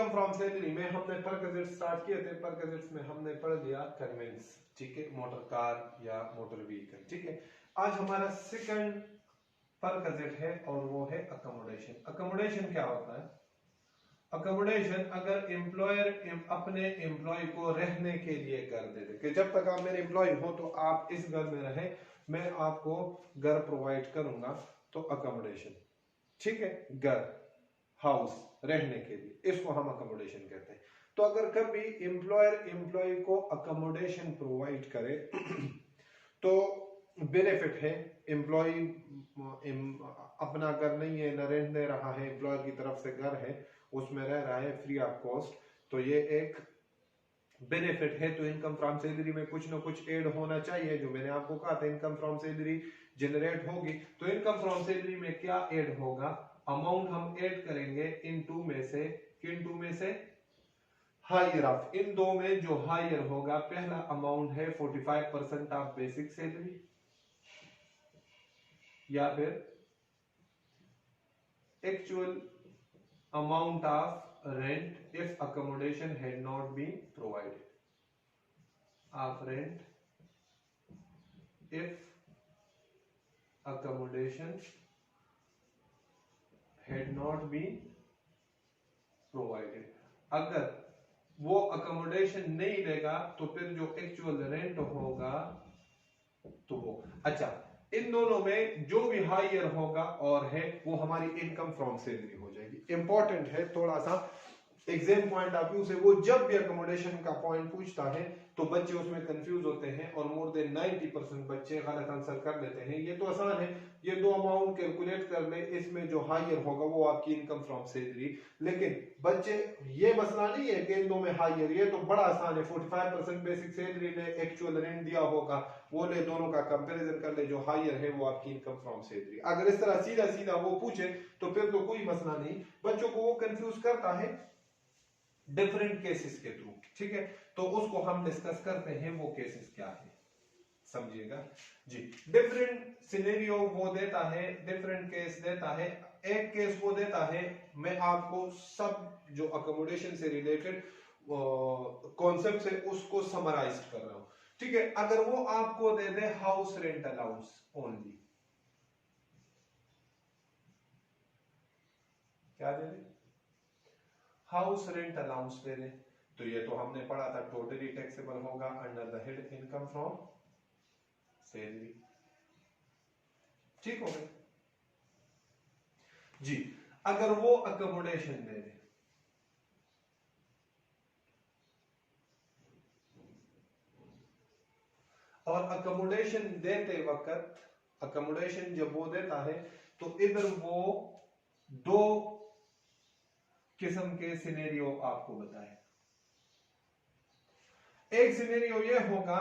Income from salary में हमने perquisite start किए थे। परक्विजिट्स में हमने पढ़ लिया कन्वेंस, ठीक है, मोटर कार या मोटर व्हीकल, ठीक है। आज हमारा सेकंड परक्विजिट है और वो है अकोमोडेशन। अकोमोडेशन क्या होता है? अकोमोडेशन अगर एम्प्लॉयर अपने एम्प्लॉय को रहने के लिए घर दे दे कि जब तक आप मेरे एम्प्लॉय हो तो आप इस घर में रहें, मैं आपको घर प्रोवाइड करूंगा, तो अकोमोडेशन, ठीक है, घर, हाउस, रहने के लिए, इसको हम अकोमोडेशन कहते हैं। तो अगर कभी एम्प्लॉयर एम्प्लॉय को अकोमोडेशन प्रोवाइड करे तो बेनिफिट है, एम्प्लॉय अपना घर नहीं है, न रेंट दे रहा है, एम्प्लॉयर की तरफ से घर है, उसमें रह रहा है फ्री ऑफ कॉस्ट, तो ये एक बेनिफिट है। तो इनकम फ्रॉम सैलरी में कुछ ना कुछ ऐड होना चाहिए, जो मैंने आपको कहा था इनकम फ्रॉम सैलरी जनरेट होगी। तो इनकम फ्रॉम सैलरी में क्या ऐड होगा? अमाउंट हम ऐड करेंगे इन टू में से, किन टू में से? हायर ऑफ, इन दो में जो हायर होगा, पहला अमाउंट है 45% ऑफ बेसिक सैलरी, या फिर actual amount of rent if accommodation had not been provided, of rent if accommodation had not been provided। अगर वो अकोमोडेशन नहीं लेगा तो फिर जो एक्चुअल रेंट होगा तो वो, अच्छा, इन दोनों में जो भी हायर होगा और है वो हमारी इनकम फ्रॉम सैलरी हो जाएगी। इंपॉर्टेंट है थोड़ा सा एग्जाम पॉइंट ऑफ व्यू से, वो जब भी अकोमोडेशन का पॉइंट पूछता है तो बच्चे उसमें कंफ्यूज होते हैं और मोर देन 90% बच्चे गलत आंसर कर लेते हैं। ये तो आसान है, ये दो अमाउंट कैलकुलेट कर ले, इसमें जो हायर होगा वो आपकी इनकम फ्रॉम सैलरी। लेकिन बच्चे, ये मसला नहीं है कि इन दो में हायर, ये तो बड़ा आसान है, 45% बेसिक सैलरी ने एक्चुअल रेंट दिया होगा, वो ले, दोनों का कंपैरिजन कर ले, जो हायर है वो आपकी इनकम फ्रॉम सैलरी। अगर इस तरह सीधा सीधा वो पूछे तो फिर तो कोई मसला नहीं, बच्चों को वो कंफ्यूज करता है डिफरेंट केसेस के थ्रू, ठीक है। तो उसको हम डिस्कस करते हैं, वो केसेस क्या है, समझिएगा जी। डिफरेंट सिनेरियो वो देता है, डिफरेंट केस देता है। एक केस वो देता है, मैं आपको सब जो अकोमोडेशन से रिलेटेड कॉन्सेप्ट है उसको समराइज कर रहा हूं, ठीक है। अगर वो आपको दे दे हाउस रेंट अलाउंस ओनली, क्या दे दे? हाउस रेंट अलाउंस दे दे, तो ये तो हमने पढ़ा था टोटली टैक्सेबल होगा under the head income from salary, ठीक हो गया जी। अगर वो अकोमोडेशन दे दे, और अकोमोडेशन देते वक्त, अकोमोडेशन जब वो देता है तो इधर वो दो किस्म के सिनेरियो आपको बताए। एक सिनेरियो ये होगा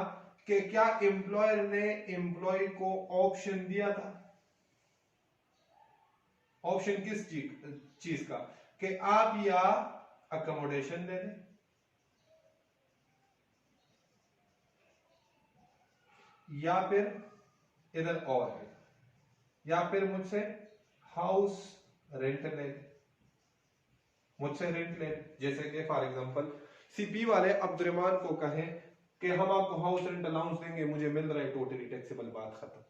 कि क्या एम्प्लॉयर ने एम्प्लॉय को ऑप्शन दिया था? ऑप्शन किस चीज का? कि आप या अकोमोडेशन दे दें या फिर इधर और है, या फिर मुझसे हाउस रेंट ले, मुझसे रेंट ले। जैसे कि फॉर एग्जांपल सीपी वाले अब्दुर्रहमान को कहें कि हम आपको हाउस रेंट अलाउंस देंगे, मुझे मिल रहा है टोटली टैक्सेबल, बात खत्म।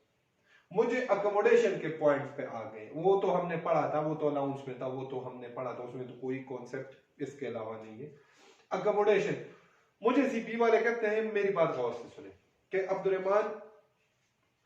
मुझे अकोमोडेशन के पॉइंट पे आ गए, वो तो हमने पढ़ा था, वो तो अलाउंस में था, वो तो हमने पढ़ा था, उसमें तो कोई कॉन्सेप्ट इसके अलावा नहीं है। अकोमोडेशन, मुझे सीपी वाले कहते हैं, मेरी बात गौर से सुने, कि अब्दुर्रहमान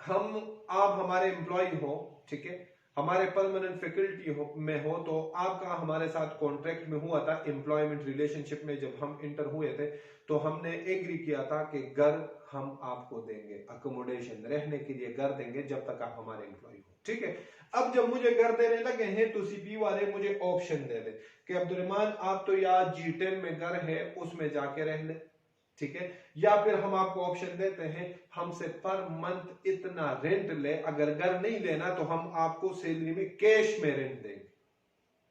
आप हमारे एम्प्लॉय हो, ठीक है, हमारे परमानेंट फैकल्टी में हो, तो आपका हमारे साथ कॉन्ट्रैक्ट में हुआ था, एम्प्लॉयमेंट रिलेशनशिप में जब हम इंटर हुए थे तो हमने एग्री किया था कि घर हम आपको देंगे, अकोमोडेशन, रहने के लिए घर देंगे जब तक आप हमारे एम्प्लॉय हो, ठीक है। अब जब मुझे घर देने लगे हैं तो सीपी वाले मुझे ऑप्शन दे दे कि अब्दुर्रहमान आप तो यार G10 में घर है उसमें जाके रह ले, ठीक है, या फिर हम आपको ऑप्शन देते हैं हमसे पर मंथ इतना रेंट ले, अगर घर नहीं लेना तो हम आपको सैलरी में कैश में रेंट देंगे,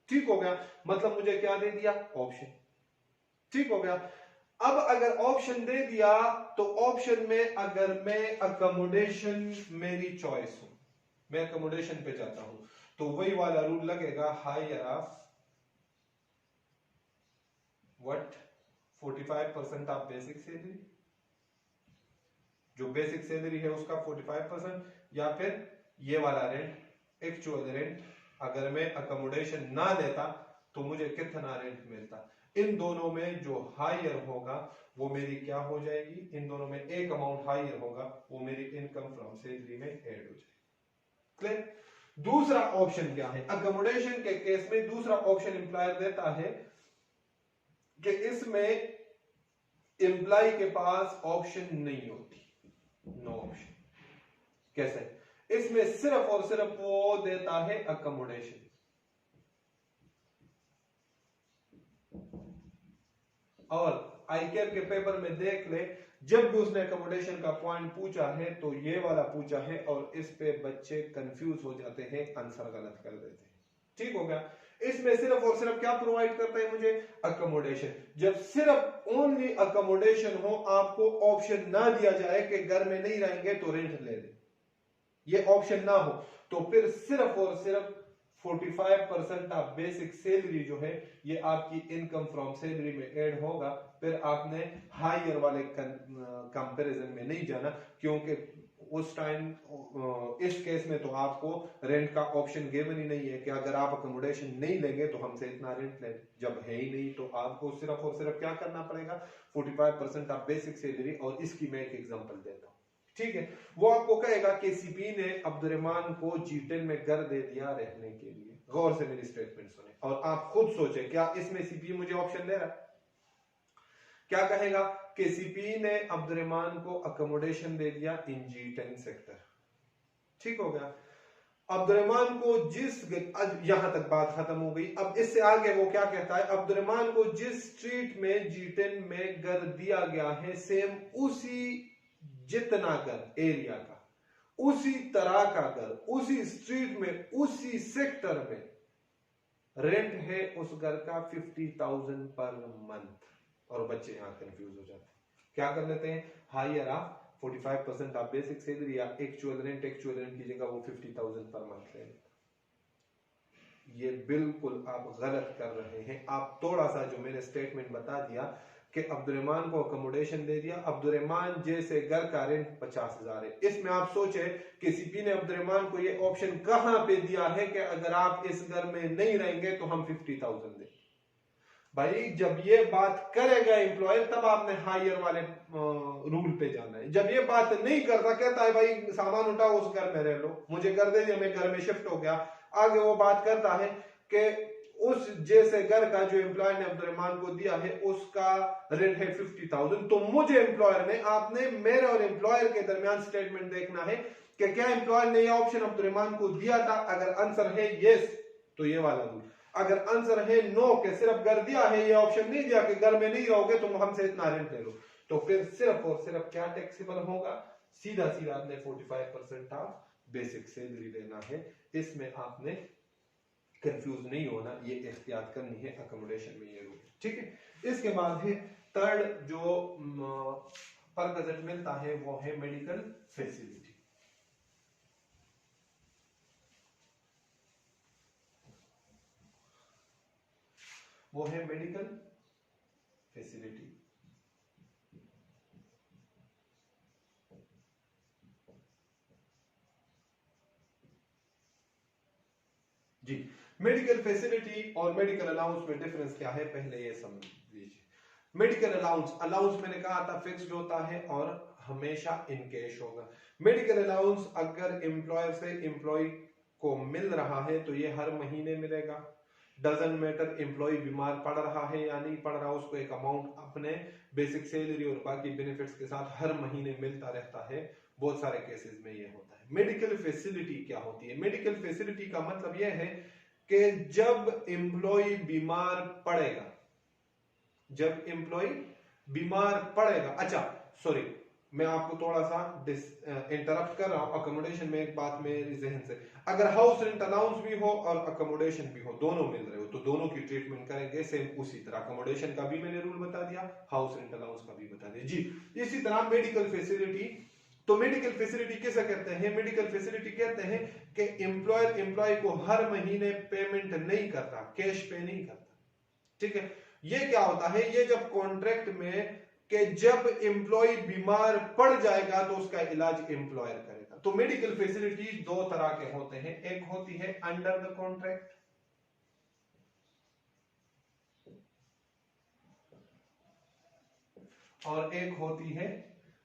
ठीक हो गया। मतलब मुझे क्या दे दिया? ऑप्शन, ठीक हो गया। अब अगर ऑप्शन दे दिया तो ऑप्शन में अगर मैं अकोमोडेशन, मेरी चॉइस हूं, मैं अकोमोडेशन पे जाता हूं, तो वही वाला रूल लगेगा, higher of what 45% of basic salary, जो बेसिक सैलरी है उसका 45%, या फिर ये वाला रेंट, एक्चुअल रेंट। अगर मैं अकोमोडेशन ना देता तो मुझे कितना रेंट मिलता। इन दोनों में जो हायर होगा वो मेरी क्या हो जाएगी, इन दोनों में एक अमाउंट हायर होगा, वो मेरी इनकम फ्रॉम सैलरी में ऐड हो जाएगी। क्लियर। दूसरा ऑप्शन क्या है, अकोमोडेशन के केस में दूसरा ऑप्शन एम्प्लॉयर देता है कि इसमें एम्प्लॉय के पास ऑप्शन नहीं होती, नो ऑप्शन। कैसे, इसमें सिर्फ और सिर्फ वो देता है अकोमोडेशन। और आईकेयर के पेपर में देख ले, जब भी उसने अकोमोडेशन का पॉइंट पूछा है तो ये वाला पूछा है, और इस पे बच्चे कंफ्यूज हो जाते हैं, आंसर गलत कर देते हैं। ठीक हो गया। इसमें सिर्फ और सिर्फ क्या प्रोवाइड करता है मुझे, अकोमोडेशन। जब सिर्फ ओनली अकोमोडेशन हो, आपको ऑप्शन ना दिया जाए कि घर में नहीं रहेंगे तो रेंट ले ले, ये ऑप्शन ना हो, तो फिर सिर्फ और सिर्फ 45% ऑफ बेसिक सैलरी जो है ये आपकी इनकम फ्रॉम सैलरी में ऐड होगा। फिर आपने हायर वाले कंपैरिजन में नहीं जाना, क्योंकि उस टाइम इस केस में तो आपको रेंट का ऑप्शन गिवन ही नहीं है कि अगर आप अकोमोडेशन नहीं लेंगे तो हमसे इतना रेंट ले, जब है ही नहीं तो आपको सिर्फ और सिर्फ क्या करना पड़ेगा, 45% ऑफ बेसिक सैलरी। और इसकी मैं एक एग्जांपल देता हूं, ठीक है। वो आपको कहेगा कि सीपी ने अब्दुर्रहमान को G10 में घर दे दिया रहने के लिए। गौर से मेरी स्टेटमेंट सुने और आप खुद सोचें, क्या इसमें सीपी मुझे ऑप्शन दे रहा है? क्या कहेगा कि सीपी ने अब्दुर्रहमान को अकोमोडेशन दे दिया इन G10 सेक्टर। ठीक हो गया। अब्दुर्रहमान को यहां तक बात खत्म हो गई। अब इससे आगे वो क्या कहता है, अब्दुर्रहमान को जिस स्ट्रीट में G10 में घर दिया गया है, सेम उसी जितना घर एरिया का, उसी तरह का घर, उसी स्ट्रीट में, उसी सेक्टर में रेंट है उस घर का 50,000 पर मंथ। और बच्चे यहां कंफ्यूज हो जाते हैं, क्या कर लेते हैं, higher of 45% of basic salary या एक्चुअल रेंट की जगह वो 50,000 पर मंथ ले लेते। ये बिल्कुल आप गलत कर रहे हैं। आप थोड़ा सा जो मैंने स्टेटमेंट बता दिया कि अब्दुर्रहमान को अकोमोडेशन दे दिया, अब्दुर्रहमान जैसे घर का रेंट 50,000 है। इसमें आप सोचे कि सीपी ने अब्दुर्रहमान को ये ऑप्शन कहां पे दिया है कि अगर आप इस घर में नहीं रहेंगे तो हम 50,000 दें। भाई जब ये बात करेगा एम्प्लॉयर तब आपने हायर वाले रूल पे जाना है। जब ये बात नहीं करता, कहता है भाई सामान उठाओ उस घर में रह लो, मुझे घर दे दिया, मैं घर में शिफ्ट हो गया, आगे वो बात करता है कि उस जैसे घर का जो एम्प्लॉयर ने अब्दुर्रहमान को दिया है उसका रेंट है 50,000, तो मुझे एम्प्लॉयर ने, आपने मेरे और एम्प्लॉयर के दरमियान स्टेटमेंट देखना है कि क्या एम्प्लॉयर ने यह ऑप्शन अब्दुर्रहमान को दिया था। अगर आंसर है यस तो ये वाला रूल, अगर आंसर है नो के सिर्फ घर दिया है, ये ऑप्शन नहीं दिया कि घर में नहीं रहोगे तुम हमसे इतना रेंट ले लो, तो फिर सिर्फ और सिर्फ क्या टैक्सेबल होगा, सीधा सीधा आपने 45% ऑफ बेसिक सैलरी लेना है। इसमें आपने कंफ्यूज नहीं होना, ये एहतियात करनी है, अकोमोडेशन में ये रूल, ठीक है। इसके बाद है थर्ड जो पर गजट मिलता है वो है मेडिकल फैसिलिटी। वो है मेडिकल फैसिलिटी। जी, मेडिकल फैसिलिटी और मेडिकल अलाउंस में डिफरेंस क्या है पहले ये समझ लीजिए। मेडिकल अलाउंस मैंने कहा था फिक्स्ड होता है और हमेशा इन कैश होगा। मेडिकल अलाउंस अगर एम्प्लॉयर से एम्प्लॉय को मिल रहा है तो ये हर महीने मिलेगा। डजंट मैटर एम्प्लॉय बीमार पड़ रहा है या नहीं पड़ रहा, उसको एक अमाउंट अपने बेसिक सैलरी और बाकी बेनिफिट्स के साथ हर महीने मिलता रहता है। बहुत सारे केसेस में ये होता है। मेडिकल फैसिलिटी क्या होती है? मेडिकल फैसिलिटी का मतलब यह है कि जब एम्प्लॉय बीमार पड़ेगा, जब एम्प्लॉय बीमार पड़ेगा, अच्छा सॉरी मैं आपको थोड़ा सा इंटरप्ट कर रहा हूं। अकोमोडेशन में एक बात मेरे जहन से, अगर हाउस रेंट अलाउंस भी हो और अकोमोडेशन भी हो, दोनों मिल रहे हो तो दोनों की ट्रीटमेंट करेंगे सेम उसी तरह। अकोमोडेशन का भी मैंने रूल बता दिया, हाउस रेंट अलाउंस का भी बता दिया जी। इसी तरह मेडिकल फैसिलिटी, तो मेडिकल फैसिलिटी किसे कहते हैं? मेडिकल फैसिलिटी कहते हैं कि एम्प्लॉयर एम्प्लॉय को हर महीने पेमेंट नहीं करता, कैश पे नहीं करता, ठीक है। ये क्या होता है, ये जब कॉन्ट्रैक्ट में कि जब एम्प्लॉय बीमार पड़ जाएगा तो उसका इलाज एम्प्लॉयर करेगा। तो मेडिकल फैसिलिटी दो तरह के होते हैं, एक होती है अंडर द कॉन्ट्रैक्ट और एक होती है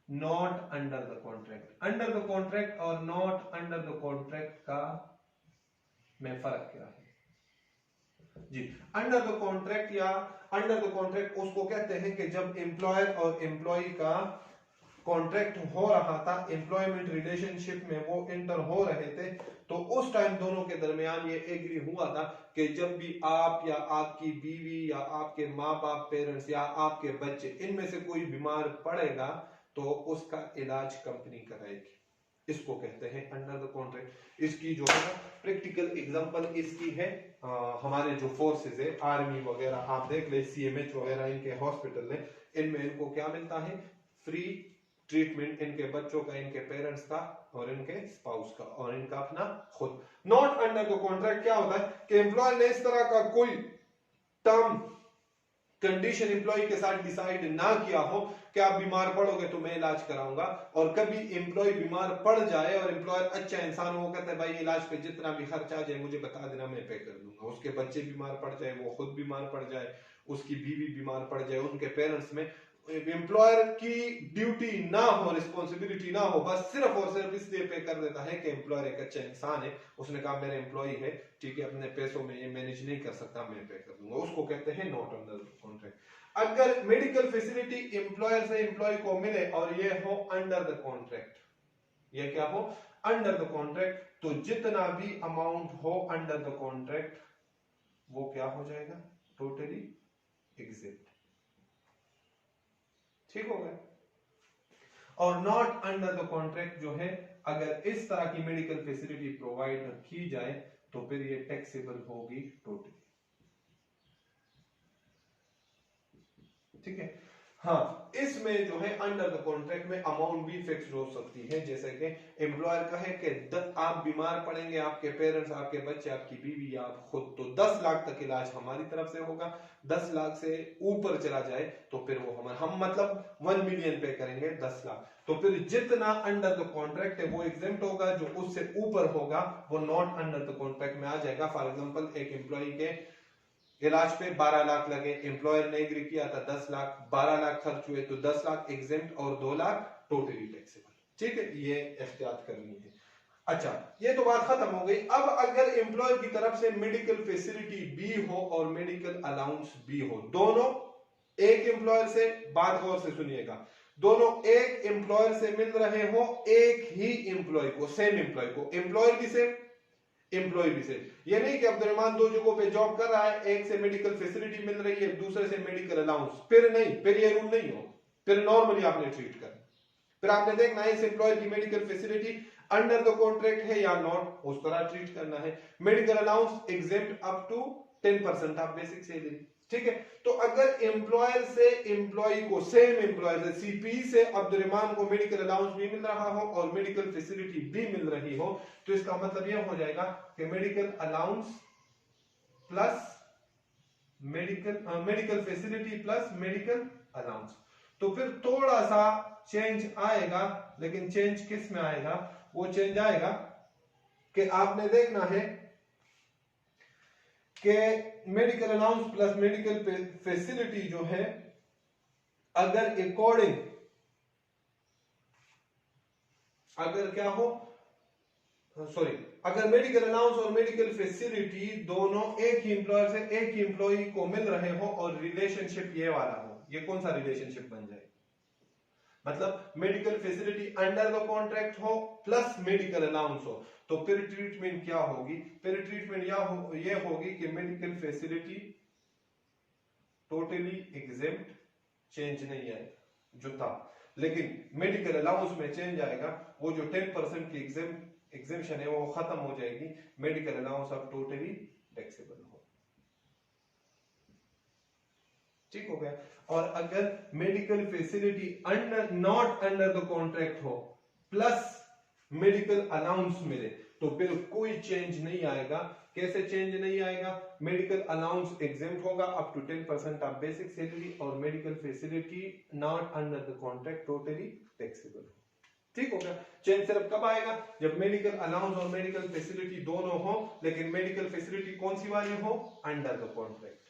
not under the contract. Under the contract और नॉट अंडर द कॉन्ट्रैक्ट का में फर्क क्या है जी? अंडर द कॉन्ट्रैक्ट या अंडर द कॉन्ट्रैक्ट उसको कहते हैं कि जब एम्प्लॉयर और एम्प्लॉय का कॉन्ट्रैक्ट हो रहा था, एम्प्लॉयमेंट रिलेशनशिप में वो इंटर हो रहे थे, तो उस टाइम दोनों के दरमियान ये एग्री हुआ था कि जब भी आप या आपकी बीवी या आपके माँ बाप पेरेंट्स या आपके बच्चे इनमें से कोई बीमार पड़ेगा तो उसका इलाज कंपनी कराएगी। इसको कहते हैं अंडर द कॉन्ट्रैक्ट। इसकी जो है प्रैक्टिकल एग्जांपल इसकी है हमारे जो फोर्सेस है, आर्मी वगैरह आप देख ले, सीएमएच वगैरह इनके हॉस्पिटल है, इनमें इनको क्या मिलता है, फ्री ट्रीटमेंट इनके बच्चों का, इनके पेरेंट्स का और इनके स्पाउस का और इनका अपना खुद। नॉट अंडर द कॉन्ट्रैक्ट क्या होता है कि एम्प्लॉय ने इस तरह का कोई टर्म कंडीशन एम्प्लॉय के साथ डिसाइड ना किया हो कि आप बीमार पड़ोगे तो मैं इलाज कराऊंगा, और कभी एम्प्लॉय बीमार पड़ जाए और एम्प्लॉयर अच्छा इंसान हो, कहता है भाई इलाज पे जितना भी खर्चा आ जाए मुझे बता देना, मैं पे कर दूंगा। उसके बच्चे बीमार पड़ जाए, वो खुद बीमार पड़ जाए, उसकी बीवी बीमार पड़ जाए, उनके पेरेंट्स में, एम्प्लॉयर की ड्यूटी ना हो, रिस्पॉन्सिबिलिटी ना हो, बस सिर्फ और सिर्फ इसलिए पे कर देता है कि एम्प्लॉयर एक अच्छा इंसान है, उसने कहा मेरे एम्प्लॉय है, ठीक है, अपने पैसों में ये मैनेज नहीं कर सकता, मैं पे कर दूंगा। उसको कहते हैं नॉट अंडर कॉन्ट्रैक्ट। अगर मेडिकल फैसिलिटी एम्प्लॉयर से एम्प्लॉय को मिले और ये हो अंडर द कॉन्ट्रैक्ट, ये क्या हो अंडर द कॉन्ट्रैक्ट, तो जितना भी अमाउंट हो अंडर द कॉन्ट्रैक्ट वो क्या हो जाएगा, टोटली एग्जिट। ठीक हो गया। और नॉट अंडर द कॉन्ट्रैक्ट जो है, अगर इस तरह की मेडिकल फैसिलिटी प्रोवाइड की जाए तो फिर ये टैक्सेबल होगी टोटली। ठीक है। हाँ, इसमें जो है अंडर द कॉन्ट्रैक्ट में अमाउंट भी फिक्स हो सकती है, जैसे कि एम्प्लॉयर कहे कि आप बीमार पड़ेंगे, आपके पेरेंट्स, आपके बच्चे, आपकी बीवी या आप खुद, तो 10 लाख तक इलाज हमारी तरफ से होगा। 10 लाख से ऊपर चला जाए तो फिर वो हम मतलब 1 मिलियन पे करेंगे 10 लाख, तो फिर जितना अंडर द कॉन्ट्रैक्ट है वो एग्जेम्प्ट होगा, जो उससे ऊपर होगा वो नॉट अंडर द कॉन्ट्रैक्ट में आ जाएगा। फॉर एग्जाम्पल एक एम्प्लॉय के इलाज पे 12 लाख लगे, एम्प्लॉयर ने एग्री किया था 10 लाख, 12 लाख खर्च हुए तो 10 लाख एग्जेम्प्ट और 2 लाख टोटली टैक्सेबल। ठीक है, ये एहतियात करनी है। अच्छा, ये तो बात खत्म हो गई। अब अगर एम्प्लॉयर की तरफ से मेडिकल फैसिलिटी भी हो और मेडिकल अलाउंस भी हो, दोनों एक एम्प्लॉयर से, बात गौर से सुनिएगा, दोनों एक एम्प्लॉयर से मिल रहे हो, एक ही एम्प्लॉय को, सेम एम्प्लॉय को, एम्प्लॉयर भी सेम, एम्प्लॉय भी सेम। ये नहीं कि अब्दुर्रहमान 2 जगहों पे जॉब कर रहा है, एक से मेडिकल फैसिलिटी मिल रही है, दूसरे से मेडिकल अलाउंस, फिर नहीं, फिर ये रूल नहीं हो, फिर नॉर्मली आपने ट्रीट करना। फिर आपने देखना है इस एम्प्लॉयर की medical facility under the contract है या नॉट, उस तरह ट्रीट करना है। Medical allowance exempt up to 10% of basic salary. ठीक है, तो अगर एम्प्लॉयर से एम्प्लॉय को, सेम एम्प्लॉयर से, सीपी से अब्दुर्रहमान को मेडिकल अलाउंस भी मिल रहा हो और मेडिकल फैसिलिटी भी मिल रही हो, तो इसका मतलब यह हो जाएगा कि medical allowance plus medical facility plus medical allowance. तो फिर थोड़ा सा चेंज आएगा, लेकिन चेंज किस में आएगा, वो चेंज आएगा कि आपने देखना है कि medical allowance plus medical facility जो है, अगर अगर क्या हो, सॉरी, अगर मेडिकल अलाउंस और मेडिकल फैसिलिटी दोनों एक ही एम्प्लॉयर से एक ही एम्प्लॉय को मिल रहे हो और रिलेशनशिप ये वाला हो, ये कौन सा रिलेशनशिप बन जाए, मतलब medical facility under the contract हो प्लस मेडिकल अलाउंस हो, तो फिर ट्रीटमेंट क्या होगी, फिर ट्रीटमेंट ये होगी कि medical facility totally exempt, change नहीं आएगा जो था, लेकिन मेडिकल अलाउंस में चेंज आएगा, वो जो 10% की एग्जेम्पशन है वो खत्म हो जाएगी, मेडिकल अलाउंस अब टोटली टैक्सेबल हो। ठीक हो गया। और अगर medical facility not under the contract हो प्लस मेडिकल अलाउंस मिले, तो फिर कोई चेंज नहीं आएगा कैसे चेंज नहीं आएगा? मेडिकल अलाउंस एग्जेम्प्ट होगा up to 10% of basic salary, और medical facility not under the contract totally taxable. ठीक हो गया। चेंज सिर्फ कब आएगा? जब मेडिकल अलाउंस और मेडिकल फैसिलिटी दोनों हो, लेकिन मेडिकल फैसिलिटी कौन सी वाली हो? Under the contract.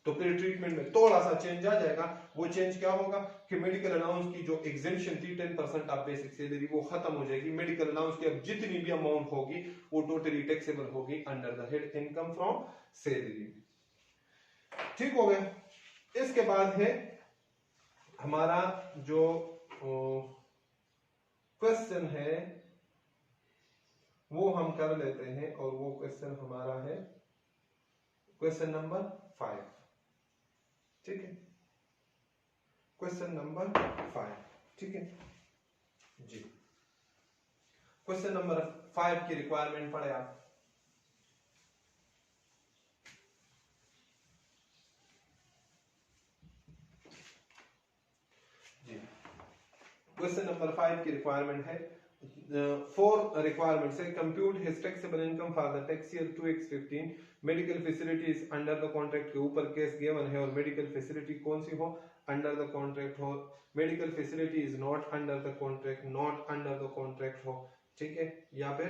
तो फिर ट्रीटमेंट में थोड़ा सा चेंज आ जाएगा। वो चेंज क्या होगा कि मेडिकल अलाउंस की जो एग्जेम्पशन थी 10% ऑफ बेसिक सैलरी, वो खत्म हो जाएगी। मेडिकल अलाउंस की अब जितनी भी अमाउंट होगी वो टोटली टैक्सेबल होगी under the head income from salary. ठीक हो गया। इसके बाद है हमारा जो क्वेश्चन है वो हम कर लेते हैं, और वो क्वेश्चन हमारा है क्वेश्चन नंबर 5। ठीक है, क्वेश्चन नंबर 5। ठीक है जी। क्वेश्चन नंबर 5 की रिक्वायरमेंट पढ़े आप। जी, क्वेश्चन नंबर 5 की रिक्वायरमेंट है, 4 रिक्वायरमेंट्स है। Compute his taxable income for the tax year 2x15, medical facilities under the contract के ऊपर केस गिवन है, और मेडिकल फैसिलिटी कौन सी हो? अंडर द कॉन्ट्रैक्ट हो। Medical facility is not under the contract, not under the contract हो। ठीक है, या फिर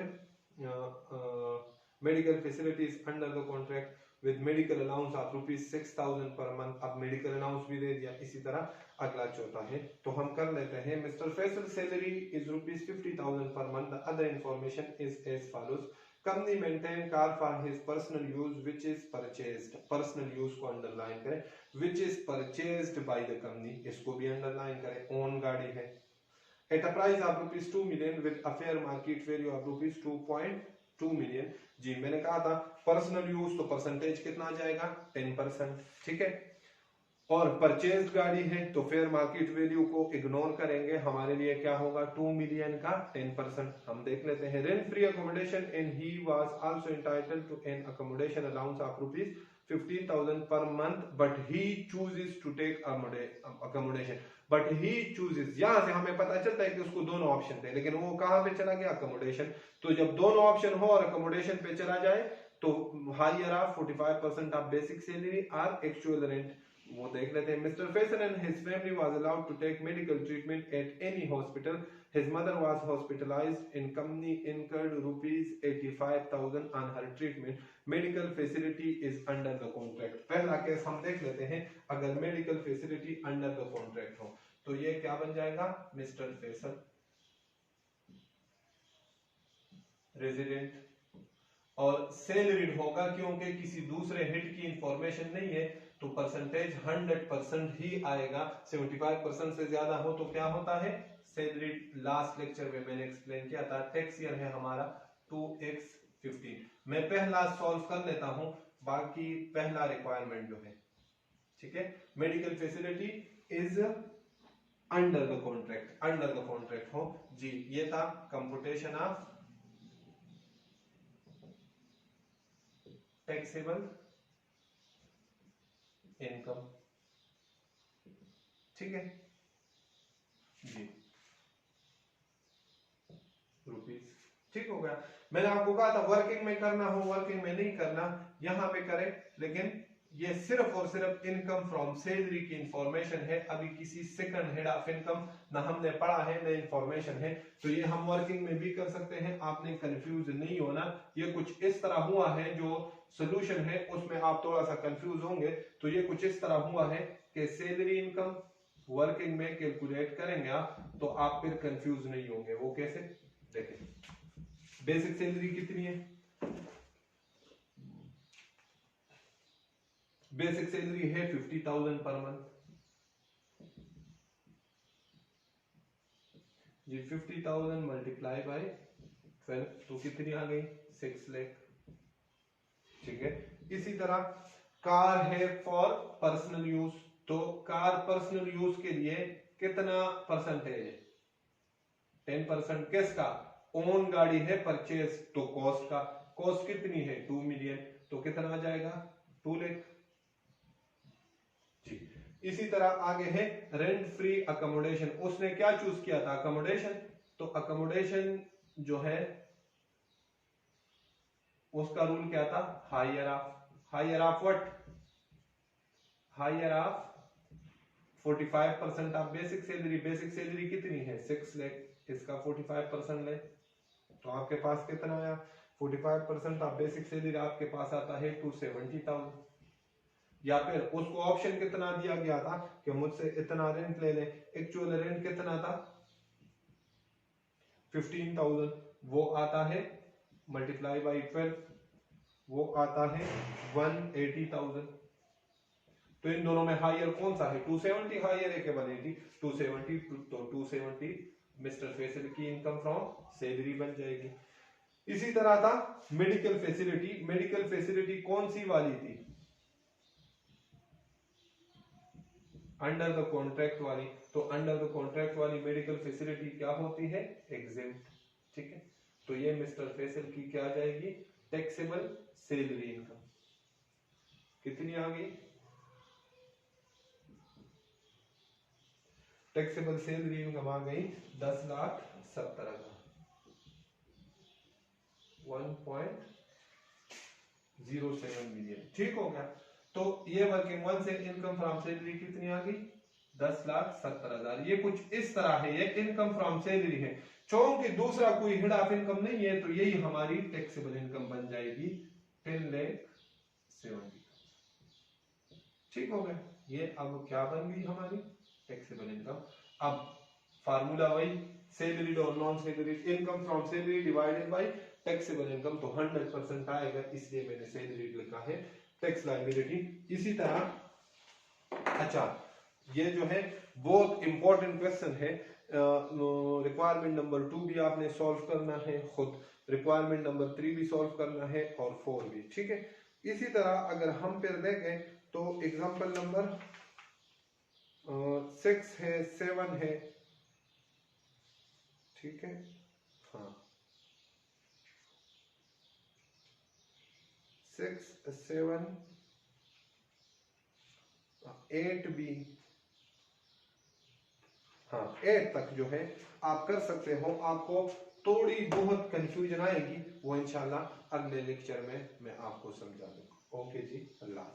medical facilities under the contract with medical allowance of ₹6000 per month. अब मेडिकल अलाउंस भी दे दिया। इसी तरह अगला चौथा है, तो हम कर लेते हैं। Mister Faisal salary is ₹50,000 per month. The other information is as follows. Company maintain car for his personal use which is purchased. Personal use को अंडरलाइन करें, which is purchased by the company, इसको भी अंडरलाइन करें। Own गाड़ी है। At a price of ₹2 million with a fair market value of ₹2.2 million. जी, मैंने कहा था पर्सनल यूज, तो परसेंटेज कितना आ जाएगा? 10%। ठीक है, और परचेज्ड गाड़ी है तो फेयर मार्केट वैल्यू को इग्नोर करेंगे, हमारे लिए क्या होगा? 2 मिलियन का 10%। हम देख लेते हैं। Rent free accommodation and he was also entitled to an accommodation allowance of ₹15,000 per month, but he chooses to take accommodation. But he chooses, यहां से हमें पता चलता है कि उसको दोनों ऑप्शन थे, लेकिन वो कहां पे चला गया? अकोमोडेशन। तो जब दोनों ऑप्शन हो और अकोमोडेशन पे चला जाए तो higher of 45% of basic salary और एक्चुअल रेंट, वो देख लेते हैं। Mister Faisal and his family was allowed to take medical treatment at any hospital. His mother was hospitalised in company incurred ₹85,000 on her treatment. Medical facility is under the contract. पहला case हम देख लेते हैं। अगर medical facility under the contract हो तो ये क्या बन जाएगा? मिस्टर फैसल रेजिडेंट, और सैलरीड होगा क्योंकि किसी दूसरे हेड की इंफॉर्मेशन नहीं है, तो परसेंटेज 100% ही आएगा। 75% से ज्यादा हो तो क्या होता है? सैलरीड। लास्ट लेक्चर में मैंने एक्सप्लेन किया था। टैक्स ईयर है हमारा 2x15। मैं पहला सॉल्व कर लेता हूं, बाकी पहला रिक्वायरमेंट जो है, ठीक है, medical facility is under the contract, under the contract हो। जी, ये था कंप्यूटेशन ऑफ टैक्सेबल इनकम। ठीक है जी, रुपीस। ठीक हो गया। मैंने आपको कहा था वर्किंग में करना हो, वर्किंग में नहीं करना, यहां पे करें, लेकिन ये सिर्फ और सिर्फ इनकम फ्रॉम सैलरी की इंफॉर्मेशन है। अभी किसी सेकंड हेड ऑफ इनकम ना हमने पढ़ा है, ना इंफॉर्मेशन है, तो ये हम वर्किंग में भी कर सकते हैं। आपने कंफ्यूज नहीं होना। ये कुछ इस तरह हुआ है, जो सोल्यूशन है उसमें आप थोड़ा सा कंफ्यूज होंगे। तो ये कुछ इस तरह हुआ है कि सैलरी इनकम वर्किंग में कैलकुलेट करेंगे आप, तो आप फिर कंफ्यूज नहीं होंगे। वो कैसे? देखें, बेसिक सैलरी कितनी है? बेसिक सैलरी है 50,000 per month. Ji, 50,000 multiply by 12 तो कितनी आ गई? 6 लाख। ठीक है, इसी तरह कार है फॉर पर्सनल यूज, तो कार पर्सनल यूज के लिए कितना परसेंटेज है? 10%। किसका? ओन गाड़ी है, परचेज, तो कॉस्ट का, कॉस्ट कितनी है? 2 मिलियन, तो कितना आ जाएगा? 2 लाख। जी, इसी तरह आगे है रेंट फ्री अकोमोडेशन। उसने क्या चूज किया था? अकोमोडेशन। तो अकोमोडेशन जो है उसका रूल क्या था, higher of what, higher of 45% of basic salary. Basic salary कितनी है 6 लाख, इसका 45% ले तो आपके पास कितना आया 45% ऑफ बेसिक सैलरी आपके पास आता है 270,000। या फिर उसको ऑप्शन कितना दिया गया था कि मुझसे इतना रेंट ले ले, एक्चुअल रेंट कितना था 15,000, वो आता है मल्टीप्लाई बाई 12, वो आता है 180,000। तो इन दोनों में हायर कौन सा है, 270 हायर है कि 180, 270 तो 270 मिस्टर फैसल की इनकम फ्रॉम सैलरी बन जाएगी। इसी तरह था मेडिकल फैसिलिटी। मेडिकल फैसिलिटी कौन सी वाली थी, अंडर द कॉन्ट्रैक्ट वाली। तो अंडर द कॉन्ट्रैक्ट वाली मेडिकल फैसिलिटी क्या होती है, एग्जेम्प्ट। ठीक है, तो ये मिस्टर फैसल की क्या आ जाएगी, टैक्सेबल सैलरी इनकम। कितनी आ गई, टैक्सेबल सैलरी इनकम आ गई 10,70,000, 1.07 मिलियन। ठीक हो गया। तो ये वर्किंग वन से इनकम फ्रॉम सैलरी कितनी आ गई 10,70,000। ये कुछ इस तरह है, ये इनकम फ्रॉम सैलरी है, चूंकि दूसरा कोई हेड ऑफ इनकम नहीं है तो यही हमारी टैक्सेबल इनकम बन जाएगी 10,70,000। ठीक हो गया। ये अब क्या बन गई हमारी टैक्सेबल इनकम। अब फार्मूला वही, सैलरी और non salary, income from salary divided by taxable income, तो 100% आएगा, इसलिए मैंने सैलरी लिखा है टैक्स लायबिलिटी। इसी तरह अच्छा, ये जो है बहुत इंपॉर्टेंट क्वेश्चन है, रिक्वायरमेंट नंबर 2 भी आपने सॉल्व करना है खुद, रिक्वायरमेंट नंबर 3 भी सॉल्व करना है और 4 भी। ठीक है, इसी तरह अगर हम फिर देखें तो एग्जांपल नंबर 6 है, 7 है। ठीक है, हाँ 6, 7, 8 भी, हाँ 8 तक जो है आप कर सकते हो। आपको थोड़ी बहुत कंफ्यूजन आएगी, वो इंशाल्लाह अगले लेक्चर में मैं आपको समझा दूंगा। ओके जी, अल्लाह।